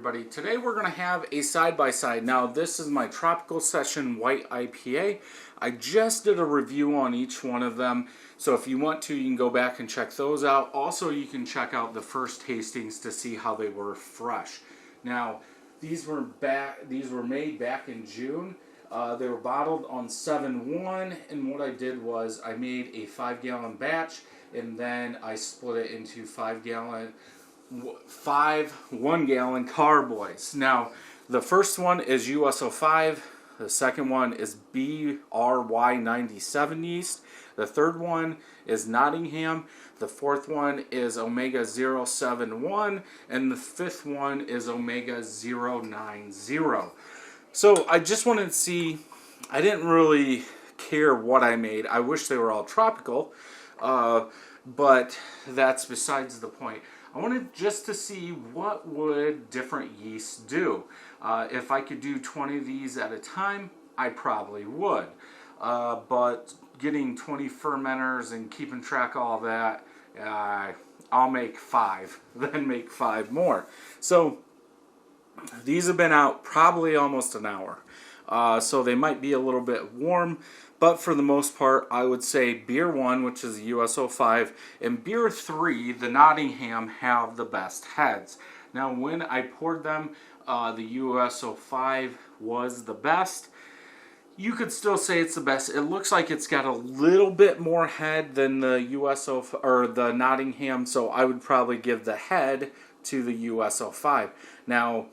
everybody. Today we're going to have a side-by-side. Now this is my Tropical Session White IPA. I just did a review on each one of them, so if you want to, you can go back and check those out. Also, you can check out the first tastings to see how they were fresh. Now these were made back in June. They were bottled on 7/1, and what I did was I made a 5-gallon batch, and then I split it into 5 1-gallon carboys. Now, the first one is US-05, the second one is BRY97 yeast, the third one is Nottingham, the fourth one is Omega-071, and the fifth one is Omega-090. So I just wanted to see, I didn't really care what I made. I wish they were all tropical, but that's besides the point. I wanted just to see what would different yeasts do. If I could do 20 of these at a time, I probably would. But getting 20 fermenters and keeping track of all that, I'll make 5, then make 5 more. So these have been out probably almost an hour. So they might be a little bit warm, but for the most part, I would say Beer 1, which is the US-05, and Beer 3, the Nottingham, have the best heads. Now, when I poured them, the US-05 was the best. You could still say it's the best. It looks like it's got a little bit more head than the US-05 or the Nottingham, so I would probably give the head to the US-05. Now,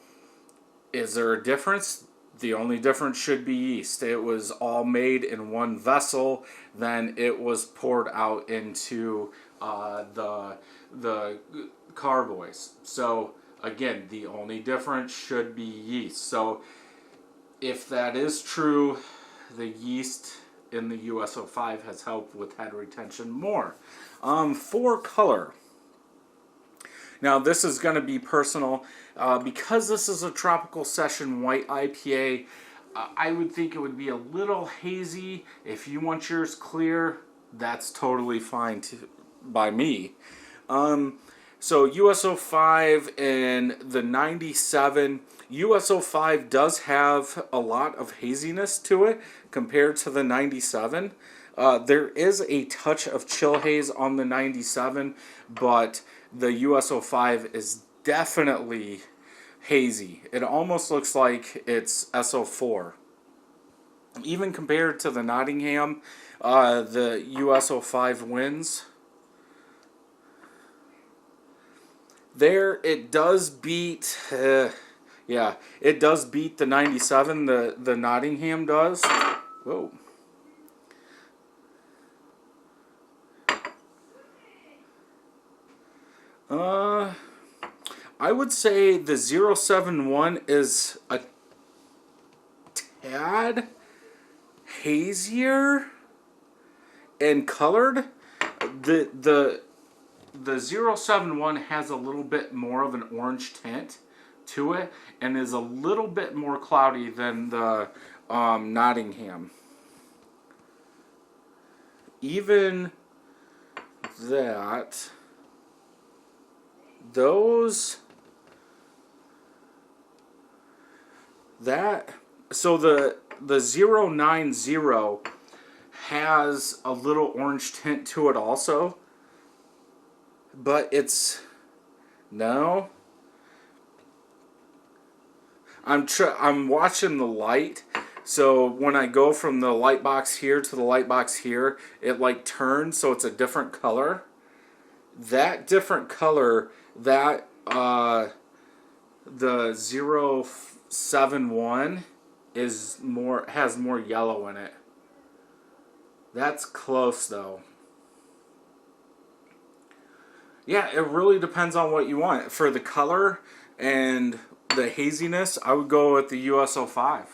is there a difference? The only difference should be yeast. It was all made in one vessel, then it was poured out into the carboys. So again, the only difference should be yeast. So if that is true, the yeast in the US-05 has helped with head retention more. For color. Now this is going to be personal. Because this is a Tropical Session White IPA, I would think it would be a little hazy. If you want yours clear, that's totally fine by me. So US-05 and the 97, US-05 does have a lot of haziness to it compared to the 97. There is a touch of chill haze on the 97, but the US-05 is definitely hazy. It almost looks like it's SO4. Even compared to the Nottingham, the US-05 wins. There, it does beat, yeah, it does beat the 97, the Nottingham does. Whoa. I would say the 071 is a tad hazier and colored. The 071 has a little bit more of an orange tint to it and is a little bit more cloudy than the Nottingham. Even that, so the 090 has a little orange tint to it also, but it's, no, I'm watching the light, so when I go from the light box here to the light box here, it like turns, so it's a different color. That different color, that the 071 has more yellow in it. That's close though. Yeah, it really depends on what you want. For the color and the haziness, I would go with the US-05.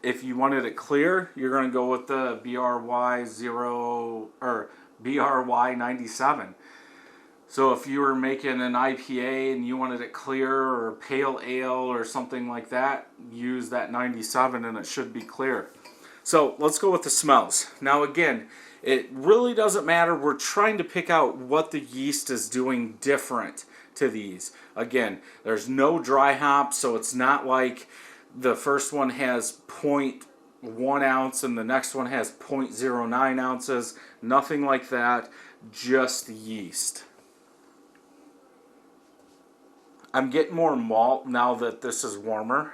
If you wanted it clear, you're going to go with the BRY97. So if you were making an IPA and you wanted it clear or pale ale or something like that, use that 97 and it should be clear. So let's go with the smells. Now again, it really doesn't matter. We're trying to pick out what the yeast is doing different to these. Again, there's no dry hop, so it's not like the first one has 0.1 ounce and the next one has 0.09 ounces. Nothing like that, just yeast. I'm getting more malt now that this is warmer.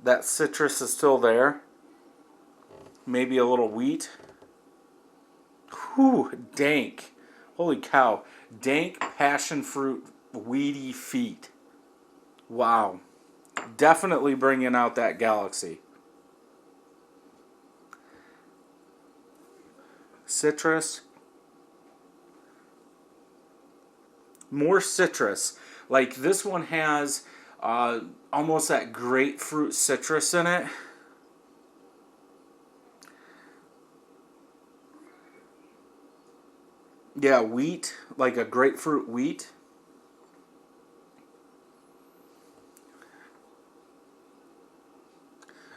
That citrus is still there. Maybe a little wheat. Whew, dank. Holy cow. Dank passion fruit weedy feet. Wow. Definitely bringing out that Galaxy. Citrus. More citrus. Like this one has almost that grapefruit citrus in it. Yeah, wheat, like a grapefruit wheat.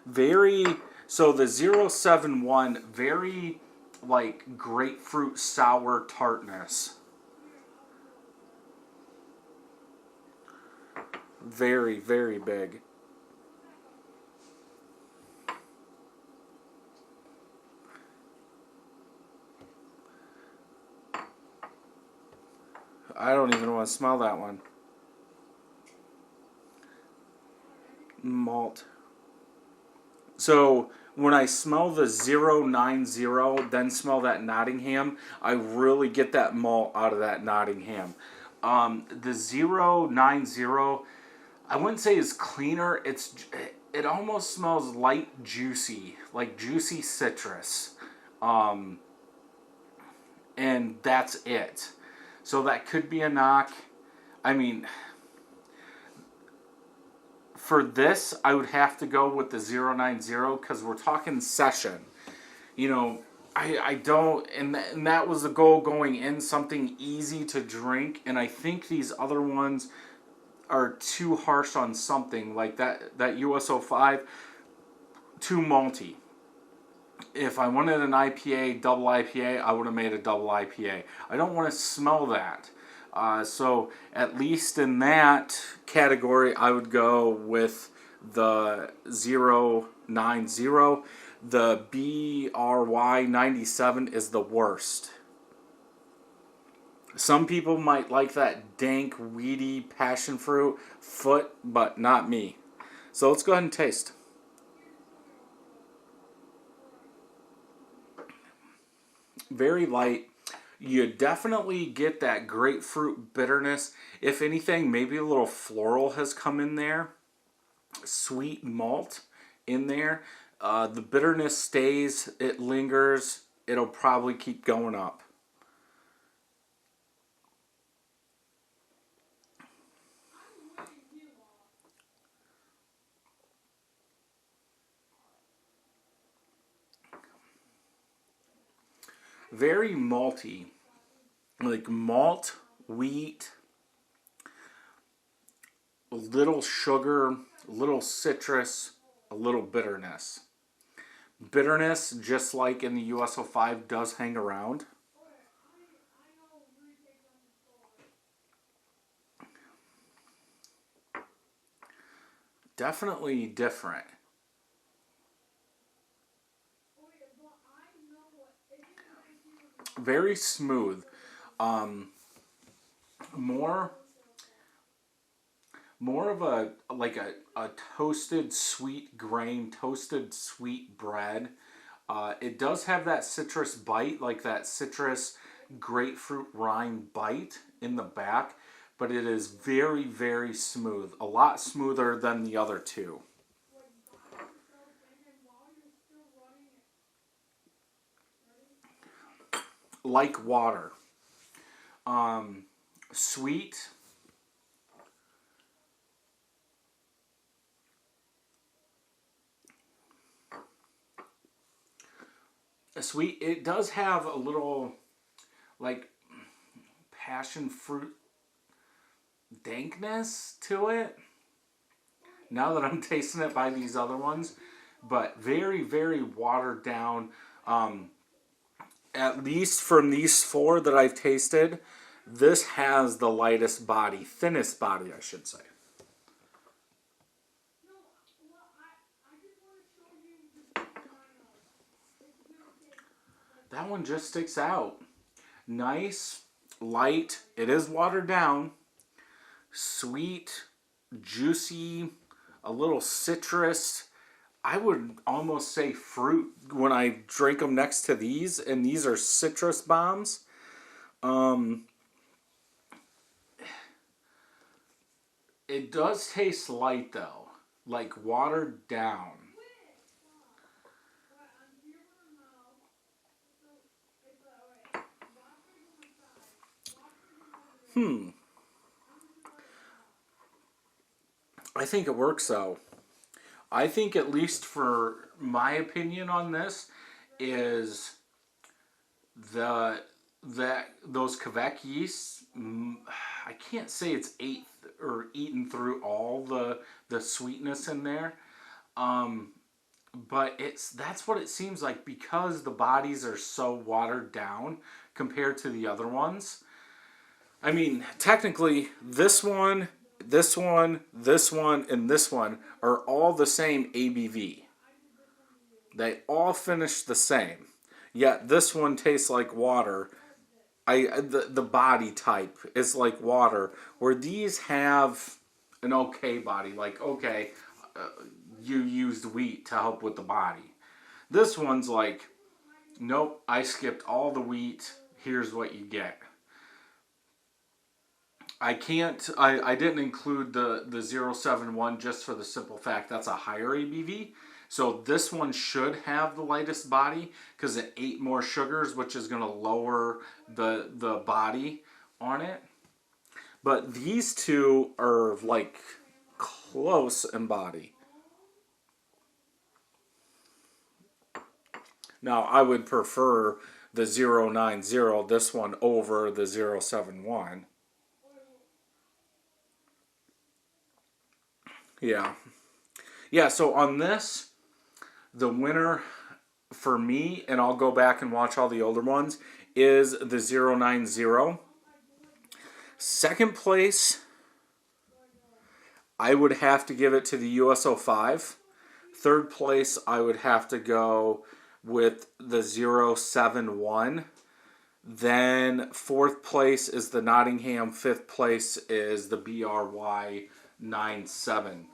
Very, so the 071, very like grapefruit sour tartness. Very, very big. I don't even want to smell that one. Malt. So when I smell the 090, then smell that Nottingham, I really get that malt out of that Nottingham. The 090, I wouldn't say is cleaner. It almost smells light juicy, like juicy citrus. And that's it. So that could be a knock. I mean, for this, I would have to go with the 090 because we're talking session. You know, I don't, and that was the goal going in, something easy to drink. And I think these other ones are too harsh on something like that USO5, too malty. If I wanted an IPA, double IPA, I would have made a double IPA. I don't want to smell that. So at least in that category, I would go with the 090. The BRY 97 is the worst. Some people might like that dank, weedy passion fruit foot, but not me. So let's go ahead and taste. Very light. You definitely get that grapefruit bitterness. If anything, maybe a little floral has come in there. Sweet malt in there. The bitterness stays. It lingers. It'll probably keep going up. Very malty, like malt, wheat, a little sugar, a little citrus, a little bitterness. Bitterness, just like in the USO5, does hang around. Definitely different. Very smooth. More of a like a toasted sweet grain, toasted sweet bread. It does have that citrus bite, like that citrus grapefruit rind bite in the back, but it is very, very smooth. A lot smoother than the other two. Like water. Sweet. Sweet. It does have a little like passion fruit dankness to it. Now that I'm tasting it by these other ones, but very, very watered down. At least from these four that I've tasted, This has the lightest body, thinnest body, I should say. That one just sticks out. Nice, light. It is watered down. Sweet, juicy, a little citrus. I would almost say fruit when I drink them next to these, and these are citrus bombs. It does taste light though, like watered down. I think it works though. I think, at least for my opinion on this, is those Quebec yeasts. I can't say it's ate or eaten through all the sweetness in there, but that's what it seems like, because the bodies are so watered down compared to the other ones. I mean, technically, this one, this one, this one, and this one are all the same ABV. They all finish the same. Yet this one tastes like water. The body type is like water, where these have an okay body. Like, okay, you used wheat to help with the body. This one's like, nope, I skipped all the wheat. Here's what you get. I didn't include the 071 just for the simple fact that's a higher ABV. So this one should have the lightest body because it ate more sugars, which is going to lower the body on it. But these two are like close in body. Now I would prefer the 090, this one, over the 071. Yeah. Yeah, so on this, the winner for me, and I'll go back and watch all the older ones, is the 090. Second place, I would have to give it to the US-05. Third place, I would have to go with the 071. Then fourth place is the Nottingham. Fifth place is the BRY 97.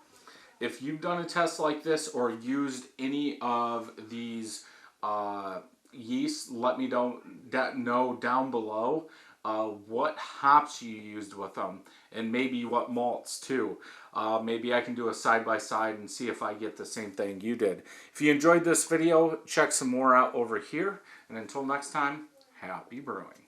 If you've done a test like this or used any of these yeasts, let me know down below what hops you used with them, and maybe what malts too. Maybe I can do a side-by-side and see if I get the same thing you did. If you enjoyed this video, check some more out over here. And until next time, happy brewing.